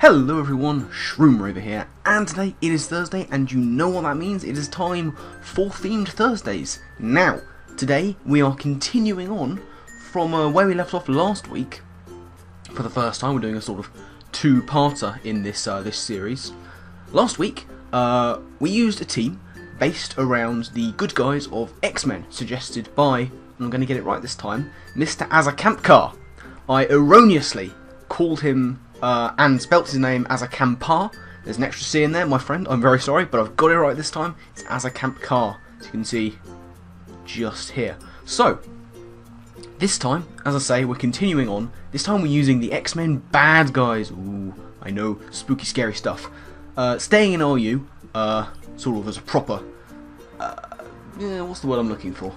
Hello everyone, Shroomraver here, and today it is Thursday, and you know what that means. It is time for Themed Thursdays. Now, today we are continuing on from where we left off last week. For the first time, we're doing a sort of two-parter in this this series. Last week, we used a team based around the good guys of X-Men, suggested by, I'm going to get it right this time, Mr Azacampcar. I erroneously called him and spelt his name Azacampcar. There's an extra C in there, my friend. I'm very sorry, but I've got it right this time. It's Azacampcar, as you can see just here. So, this time, as I say, we're continuing on. This time we're using the X-Men bad guys. Ooh, I know, spooky, scary stuff. Staying in RU, sort of as a proper, what's the word I'm looking for?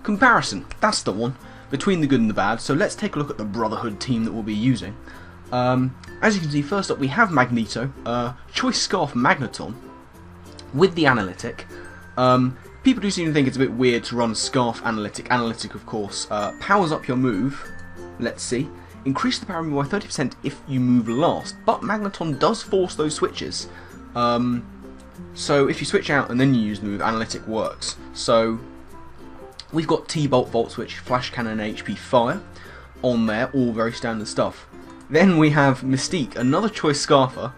Comparison, that's the one, between the good and the bad. So let's take a look at the Brotherhood team that we'll be using. As you can see, first up we have Magneto, Choice Scarf Magneton, with the Analytic. People do seem to think it's a bit weird to run Scarf Analytic. Analytic, of course, powers up your move, let's see. Increase the power of move by 30% if you move last, but Magneton does force those switches. So if you switch out and then you use the move, Analytic works. So we've got T-Bolt, Volt Switch, Flash Cannon, HP Fire on there, all very standard stuff. Then we have Mystique, another Choice Scarfer.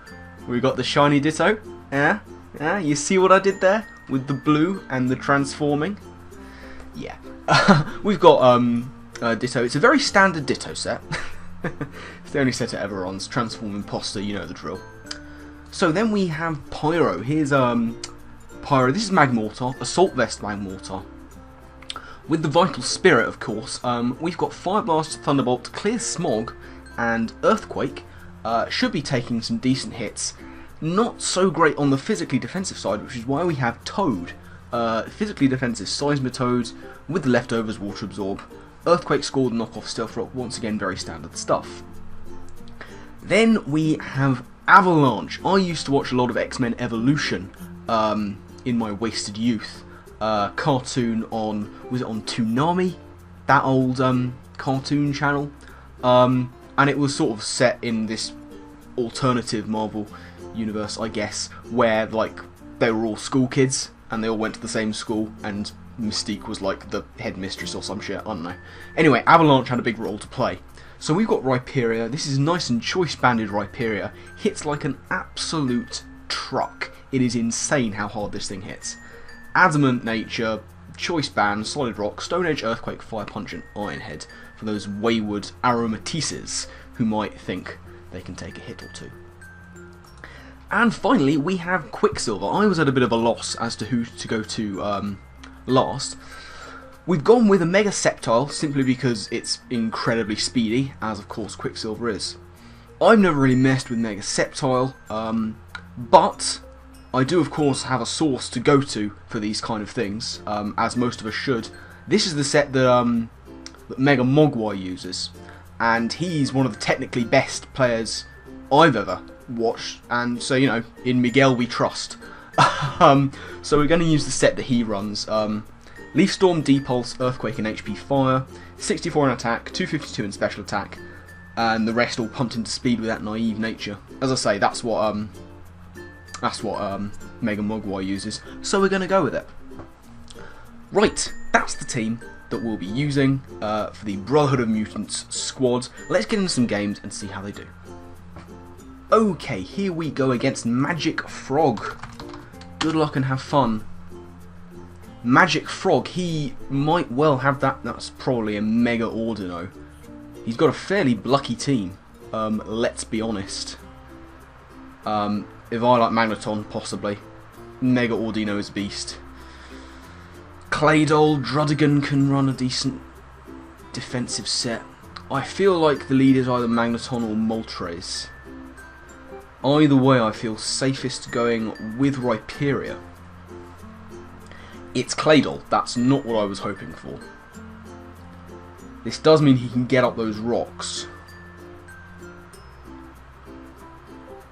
We've got the Shiny Ditto. Yeah, you see what I did there? With the blue and the transforming? Yeah. We've got Ditto. It's a very standard Ditto set. It's the only set it ever runs. Transform Imposter, you know the drill. So then we have Pyro. Here's Pyro. This is Magmortar, Assault Vest Magmortar. With the Vital Spirit, of course. We've got Fire Blast, Thunderbolt, Clear Smog, and Earthquake. Should be taking some decent hits. Not so great on the physically defensive side, which is why we have Toad. Physically defensive Seismitoad with the leftovers Water Absorb. Earthquake scored knockoff Stealth Rock, once again very standard stuff. Then we have Avalanche. I used to watch a lot of X-Men Evolution in my wasted youth. Cartoon on, was it on Toonami? That old cartoon channel. And it was sort of set in this alternative Marvel universe, I guess, where like they were all school kids and they all went to the same school, and Mystique was like the headmistress or some shit, I don't know. Anyway, Avalanche had a big role to play. So we've got Rhyperia. This is nice and choice banded Rhyperia. Hits like an absolute truck. It is insane how hard this thing hits. Adamant Nature, Choice Band, Solid Rock, Stone Edge, Earthquake, Fire Punch, and Iron Head for those wayward aromatices who might think they can take a hit or two. And finally, we have Quicksilver. I was at a bit of a loss as to who to go to last. We've gone with a Mega-Sceptile simply because it's incredibly speedy, as of course Quicksilver is. I've never really messed with Mega-Sceptile, but I do of course have a source to go to for these kind of things, as most of us should. This is the set that, that Mega Mogwai uses, and he's one of the technically best players I've ever watched, and so, you know, in Miguel we trust. So we're going to use the set that he runs. Leaf Storm, D-Pulse, Earthquake and HP Fire, 64 in attack, 252 in special attack, and the rest all pumped into speed with that naive nature. As I say, that's what Mega Mogwai uses, so we're going to go with it. Right, that's the team that we'll be using for the Brotherhood of Mutants squad. Let's get into some games and see how they do. Okay, here we go against Magic Frog. Good luck and have fun. Magic Frog, he might well have that. That's probably a Mega Ordino. He's got a fairly lucky team, let's be honest. If I like Magneton, possibly. Mega Ordino is a beast. Claydol, Drudigan can run a decent defensive set. I feel like the lead is either Magneton or Moltres. Either way, I feel safest going with Rhyperia. It's Claydol, that's not what I was hoping for. This does mean he can get up those rocks.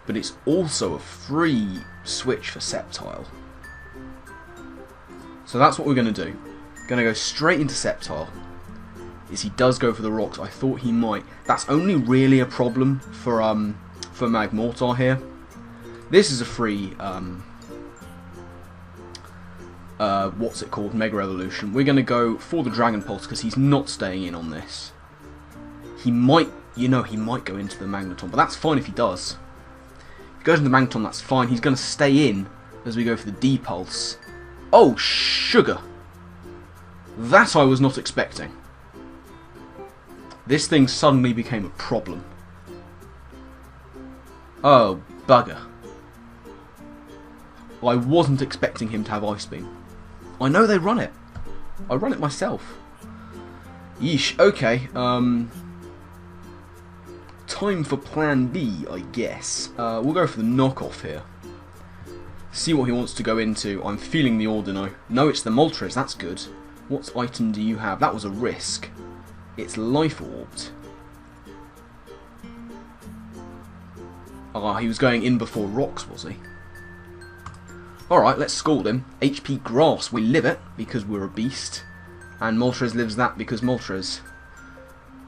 But it's also a free switch for Sceptile. So that's what we're going to do. Going to go straight into Sceptile. Is he does go for the rocks. I thought he might. That's only really a problem for for Magmortar here. This is a free, what's it called, Mega Evolution. We're going to go for the Dragon Pulse because he's not staying in on this. He might, you know, he might go into the Magneton, but that's fine if he does. If he goes into the Magneton, that's fine. He's going to stay in as we go for the D-Pulse. Oh, sugar! That I was not expecting. This thing suddenly became a problem. Oh, bugger. Well, I wasn't expecting him to have Ice Beam. I know they run it. I run it myself. Yeesh, okay. Time for plan B, I guess. We'll go for the knockoff here. See what he wants to go into. I'm feeling the Ordino. No, it's the Moltres, that's good. What item do you have? That was a risk. It's Life Orbed. Ah, he was going in before rocks, was he? Alright, let's scald him. HP Grass, we live it because we're a beast. And Moltres lives that because Moltres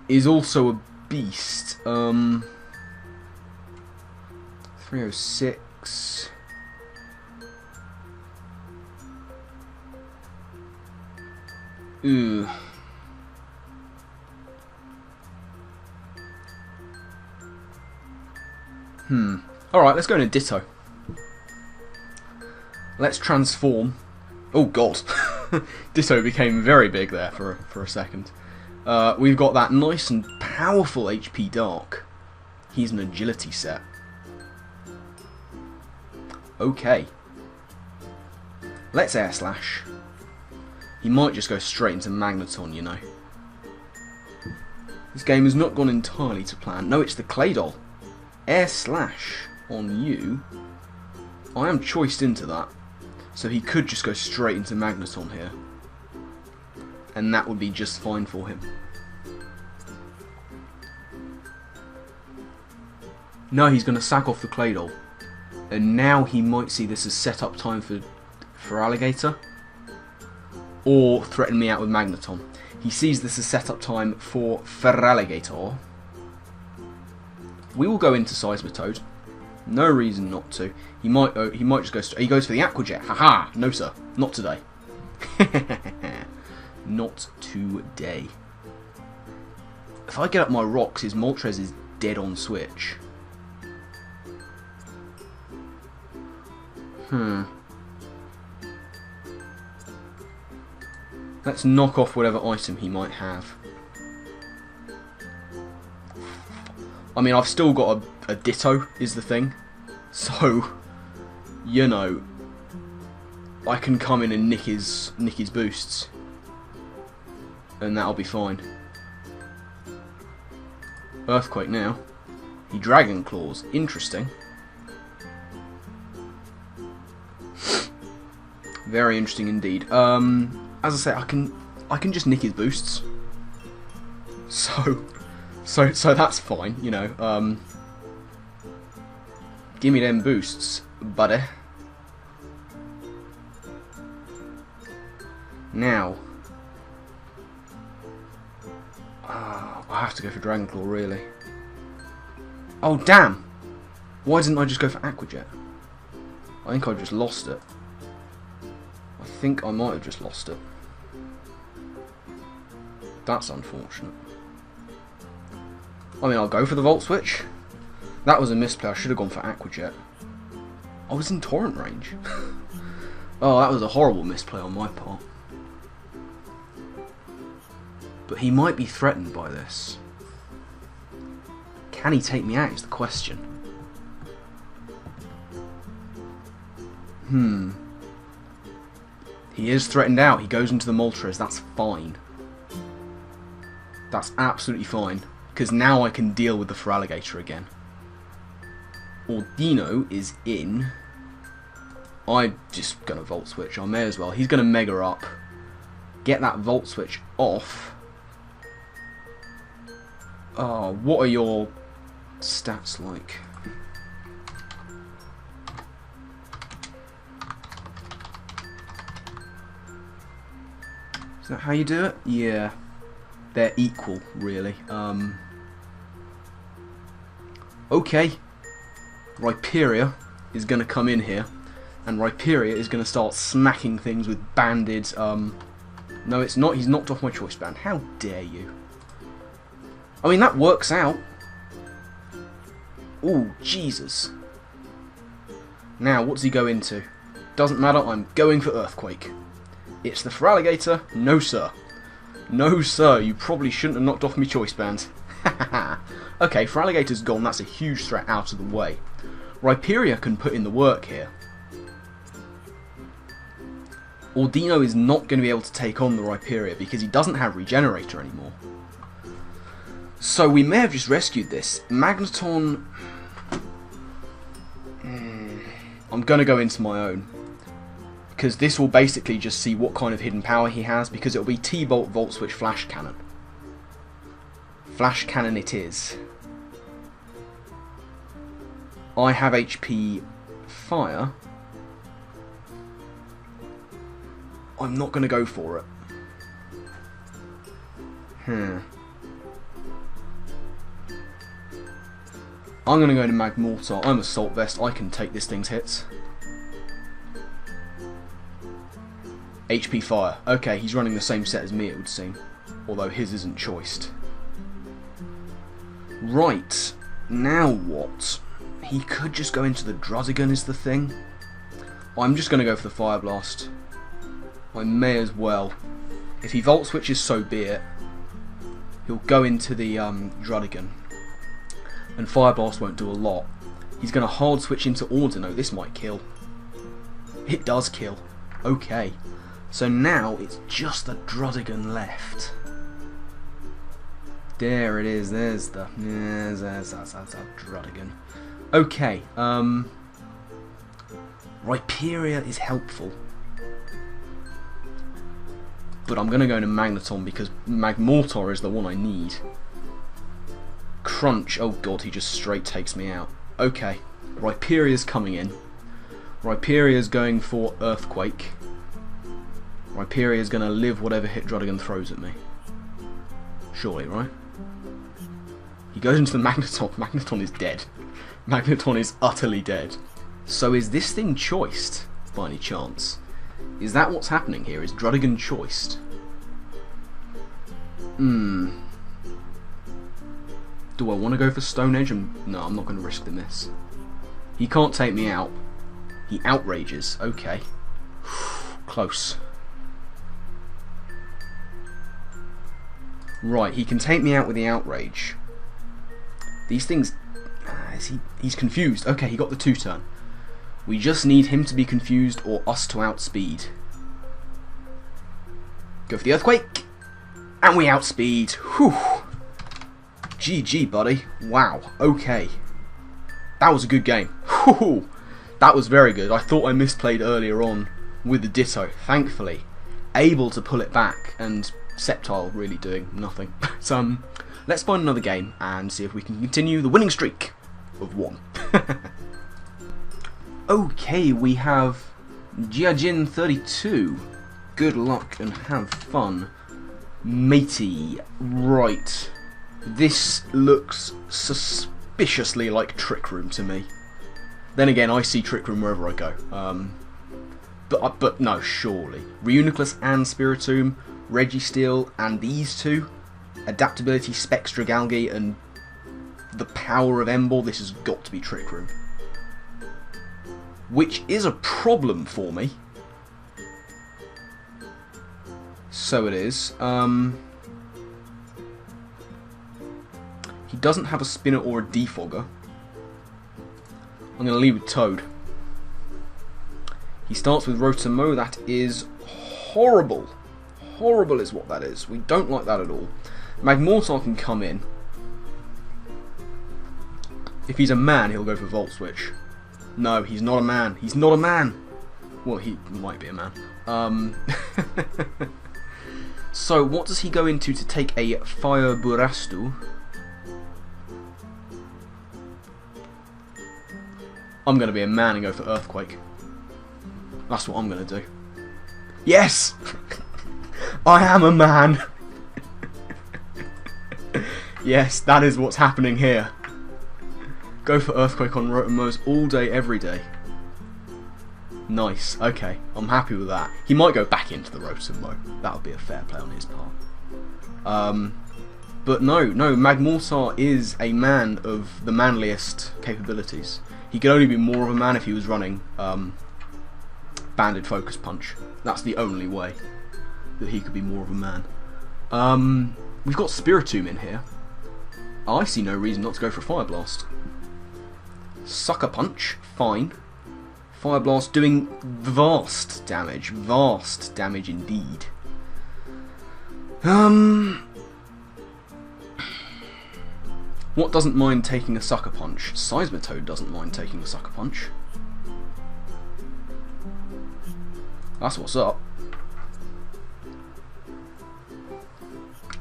is also a beast. 306. Ooh. Alright, let's go into Ditto. Let's transform. Oh god. Ditto became very big there for a second. We've got that nice and powerful HP Dark. He's an agility set. Okay. Let's Air Slash. He might just go straight into Magneton, you know. This game has not gone entirely to plan. No, it's the Claydol. Air Slash on you. I am choiced into that. So he could just go straight into Magneton here. And that would be just fine for him. No, he's going to sack off the Claydol. And now he might see this as set-up time for Alligator. Or threaten me out with Magneton. He sees this as set-up time for Feraligatr. We will go into Seismitoad. No reason not to. He might just go. He goes for the Aqua Jet. Haha! No, sir. Not today. Not today. If I get up my rocks, his Moltres is dead on switch. Let's knock off whatever item he might have. I mean, I've still got a Ditto, is the thing. So, you know, I can come in and nick his boosts. And that'll be fine. Earthquake now. He Dragon Claws. Interesting. Very interesting indeed. As I say, I can just nick his boosts. So that's fine, you know. Give me them boosts, buddy. Now, I have to go for Dragon Claw, really. Oh damn! Why didn't I just go for Aqua Jet? I think I just lost it. I think I might have just lost it. That's unfortunate. I mean, I'll go for the Volt Switch. That was a misplay. I should have gone for Aqua Jet. I was in Torrent range. Oh, that was a horrible misplay on my part. But he might be threatened by this. Can he take me out is the question. He is threatened out. He goes into the Moltres. That's fine. That's absolutely fine. Because now I can deal with the Feraligatr again. Ordino is in. I'm just going to Volt Switch. I may as well. He's going to Mega up. Get that Volt Switch off. Oh, what are your stats like? Is that how you do it? Yeah. They're equal, really. Okay. Rhyperia is going to come in here, and Rhyperia is going to start smacking things with banded... no, it's not. He's knocked off my choice band. How dare you? I mean, that works out. Oh, Jesus. Now, what does he go into? Doesn't matter, I'm going for Earthquake. It's the Feraligatr. No, sir. No, sir, you probably shouldn't have knocked off my choice band. Okay, Feraligatr's gone. That's a huge threat out of the way. Rhyperia can put in the work here. Ordino is not going to be able to take on the Rhyperia because he doesn't have Regenerator anymore. So we may have just rescued this. Magneton... I'm going to go into my own. Because this will basically just see what kind of hidden power he has. Because it will be T-Bolt, Volt Switch, Flash Cannon. Flash Cannon it is. I have HP Fire. I'm not going to go for it. I'm going to go to Magmortar. I'm Assault Vest. I can take this thing's hits. HP Fire. Okay, he's running the same set as me, it would seem. Although his isn't choiced. Right. Now what? He could just go into the Druddigon is the thing. I'm just going to go for the Fire Blast. I may as well. If he Volt Switches, so be it. He'll go into the Druddigon. And Fire Blast won't do a lot. He's going to hard switch into Ordino. This might kill. It does kill. Okay. So now it's just the Druddigon left. There it is. There's the... There's that Druddigon. Okay. Rhyperia is helpful. But I'm going to go to Magneton because Magmortar is the one I need. Crunch. Oh god, he just straight takes me out. Okay. Rhyperia's coming in. Rhyperia's going for Earthquake. Rhyperia's going to live whatever hit Druddigon throws at me. Surely, right? He goes into the Magneton. Magneton is dead. Magneton is utterly dead. So is this thing choiced, by any chance? Is that what's happening here? Is Druddigon choiced? Do I want to go for Stone Edge? No, I'm not going to risk the miss. He can't take me out. He outrages. Okay. Close. Right, he can take me out with the outrage. These things... he's confused. Okay, he got the 2-turn. We just need him to be confused or us to outspeed. Go for the Earthquake. And we outspeed. Whew. GG, buddy. Wow. Okay. That was a good game. Whew. That was very good. I thought I misplayed earlier on with the Ditto. Thankfully, able to pull it back, and Sceptile really doing nothing. So, let's find another game and see if we can continue the winning streak of 1. Okay, we have Jiajin 32. Good luck and have fun, matey. Right. This looks suspiciously like Trick Room to me. Then again, I see Trick Room wherever I go. But no, surely. Reuniclus and Spiritomb, Registeel, and these two. Adaptability, Spectragalgi, and the power of Embor. This has got to be Trick Room. Which is a problem for me. So it is. He doesn't have a Spinner or a Defogger. I'm going to lead with Toad. He starts with Rotomo. That is horrible. Horrible is what that is. We don't like that at all. Magmortar can come in. If he's a man, he'll go for Volt Switch. No, he's not a man. He's not a man. Well, he might be a man. So, what does he go into to take a Fire Burastu? I'm going to be a man and go for Earthquake. That's what I'm going to do. Yes! I am a man! Yes, that is what's happening here. Go for Earthquake on Rotomos all day, every day. Nice. Okay, I'm happy with that. He might go back into the Rotom, that would be a fair play on his part. But no, Magmortar is a man of the manliest capabilities. He could only be more of a man if he was running Banded Focus Punch. That's the only way that he could be more of a man. We've got Spiritomb in here. I see no reason not to go for Fire Blast. Sucker Punch, fine. Fire Blast doing vast damage indeed. What doesn't mind taking a Sucker Punch? Seismitoad doesn't mind taking a Sucker Punch. That's what's up.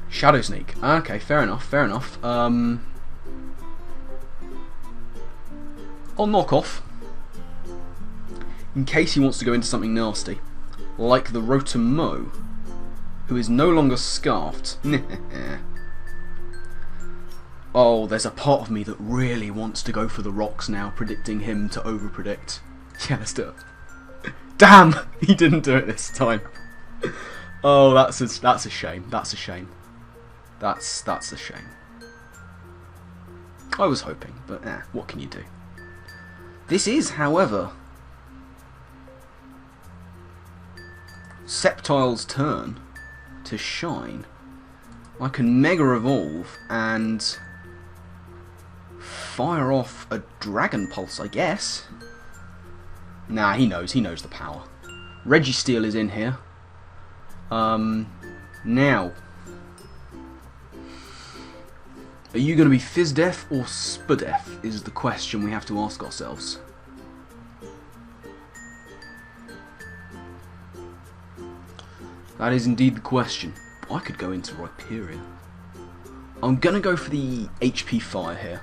Shadow Sneak. Okay, fair enough, fair enough. I'll knock off. In case he wants to go into something nasty. Like the Rotom, who is no longer scarfed. Oh, there's a part of me that really wants to go for the rocks now, predicting him to over-predict. Yeah, let's do it. Damn! He didn't do it this time. Oh, that's a shame. That's a shame. That's a shame. I was hoping, but what can you do? This is, however, Sceptile's turn to shine. I can Mega Evolve and fire off a Dragon Pulse, I guess. Nah, he knows the power. Registeel is in here. Now, are you going to be Fizdef or Spudef is the question we have to ask ourselves. That is indeed the question. I could go into Rhyperior. I'm going to go for the HP Fire here.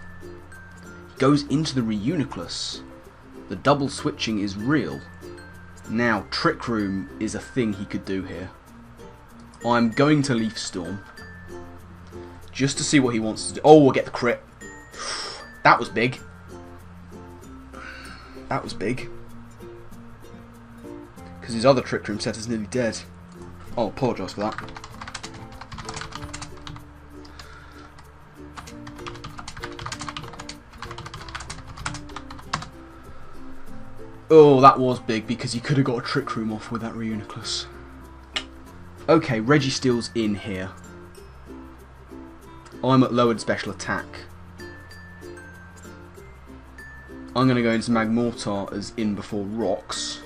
He goes into the Reuniclus. The double switching is real. Now, Trick Room is a thing he could do here. I'm going to Leaf Storm. Just to see what he wants to do. Oh, we'll get the crit. That was big. That was big. Because his other Trick Room set is nearly dead. Oh, apologise for that. Oh, that was big because he could have got a Trick Room off with that Reuniclus. Okay, Registeel's in here. I'm at lowered special attack. I'm going to go into Magmortar as in before rocks.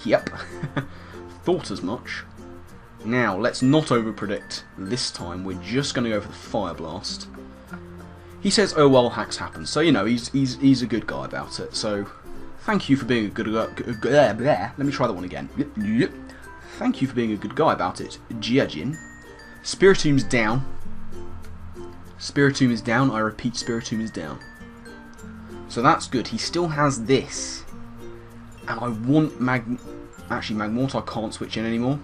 Yep. Thought as much. Now, let's not overpredict this time. We're just going to go for the Fire Blast. He says, oh well, hacks happen. So, you know, he's a good guy about it. So, thank you for being a good guy. Let me try that one again. Thank you for being a good guy about it, Jiajin. Spiritomb's down. Spiritomb is down. I repeat, Spiritomb is down. So that's good. He still has this. And I want Actually, Magmortar can't switch in anymore.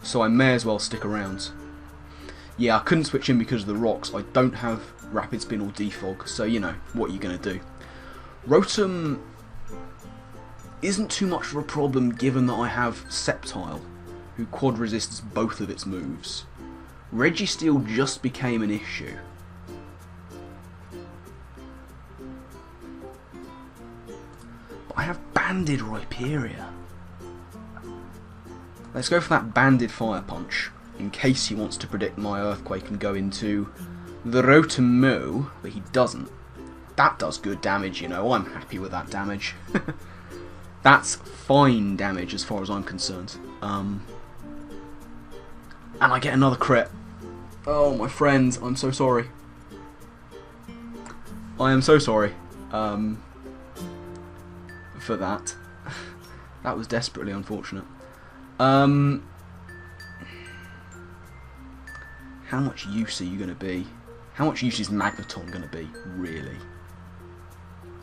So I may as well stick around. Yeah, I couldn't switch in because of the rocks. I don't have Rapid Spin or Defog. So, you know, what are you going to do? Rotom isn't too much of a problem given that I have Sceptile, who quad resists both of its moves. Registeel just became an issue. But I have Banded Rhyperior. Let's go for that Banded Fire Punch, in case he wants to predict my Earthquake and go into the Rotom, but he doesn't. That does good damage, you know. I'm happy with that damage. That's fine damage as far as I'm concerned. And I get another crit. Oh, my friends, I'm so sorry. I am so sorry for that. That was desperately unfortunate. How much use are you going to be? How much use is Magneton going to be, really?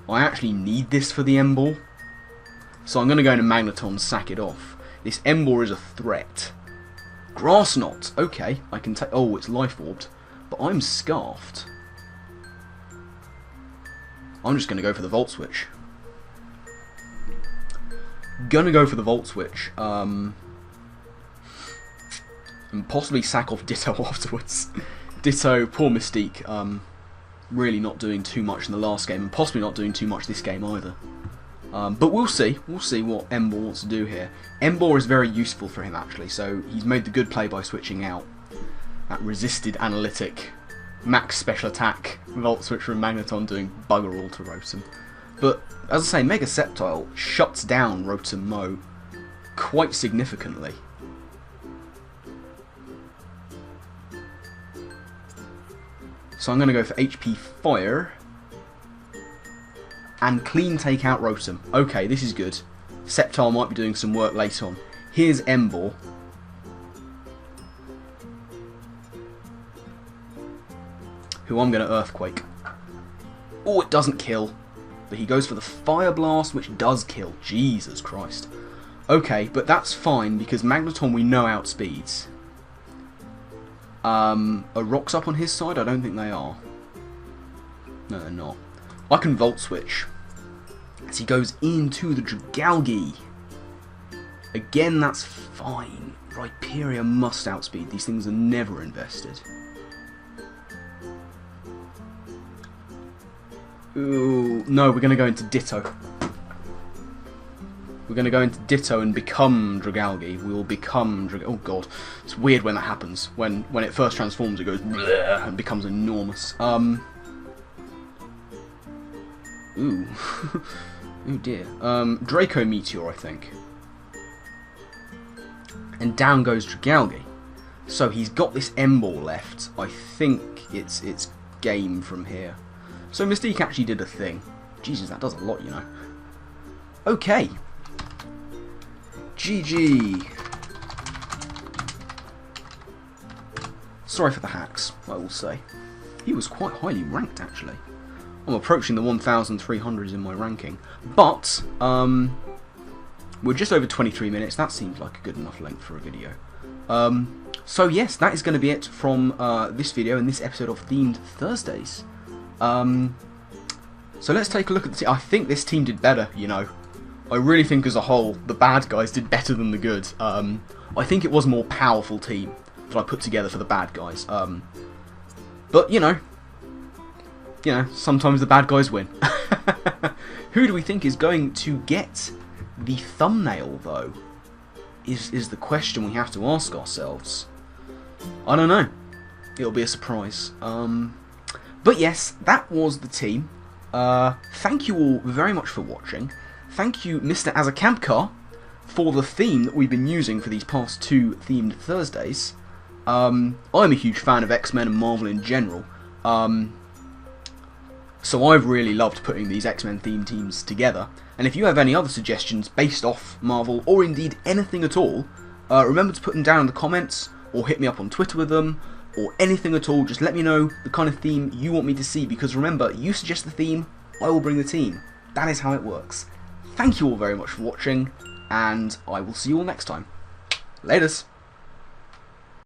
I actually need this for the M-Ball. So I'm going to go into Magneton, sack it off. This M-Ball is a threat. Grass Knot. Okay, I can take... Oh, it's Life Orbed. But I'm Scarfed. I'm just going to go for the Volt Switch. Gonna go for the Volt Switch. And possibly sack off Ditto afterwards. Ditto, poor Mystique, really not doing too much in the last game, and possibly not doing too much this game either. But we'll see. We'll see what Ember wants to do here. Ember is very useful for him, actually, so he's made the good play by switching out that resisted analytic, max special attack, Volt Switch from Magneton doing bugger all to Rotom. But, as I say, Mega-Sceptile shuts down Rotom Mo quite significantly. So I'm going to go for HP Fire and clean take out Rotom. Okay, this is good. Sceptile might be doing some work later on. Here's Ember. Who I'm going to Earthquake. Oh, it doesn't kill. But he goes for the Fire Blast, which does kill. Jesus Christ. Okay, but that's fine, because Magneton we know outspeeds. Are rocks up on his side? I don't think they are. No, they're not. I can Volt Switch. As he goes into the Dragalge. Again, that's fine. Rhyperior must outspeed. These things are never invested. Ooh, no, we're going to go into Ditto. We're going to go into Ditto and become Dragalge. We will become oh god, it's weird when that happens. When it first transforms, it goes bleh and becomes enormous. Ooh, ooh dear. Draco Meteor, I think. And down goes Dragalge. So he's got this Ember left. I think it's game from here. So Mystique actually did a thing. Jesus, that does a lot, you know. Okay. GG. Sorry for the hacks, I will say. He was quite highly ranked, actually. I'm approaching the 1,300s in my ranking. But, we're just over 23 minutes. That seems like a good enough length for a video. So yes, that is going to be it from this video and this episode of Themed Thursdays. So let's take a look at the team. I think this team did better, you know. I really think as a whole, the bad guys did better than the good. I think it was a more powerful team that I put together for the bad guys. But, you know, sometimes the bad guys win. Who do we think is going to get the thumbnail, though? Is the question we have to ask ourselves. I don't know. It'll be a surprise. But yes, that was the team. Thank you all very much for watching. Thank you, Mr Azacampcar, for the theme that we've been using for these past two Themed Thursdays. I'm a huge fan of X-Men and Marvel in general. So I've really loved putting these X-Men themed teams together. And if you have any other suggestions based off Marvel, or indeed anything at all, remember to put them down in the comments, or hit me up on Twitter with them, or anything at all. Just let me know the kind of theme you want me to see, because remember, you suggest the theme, I will bring the team. That is how it works. Thank you all very much for watching, and I will see you all next time. Laters!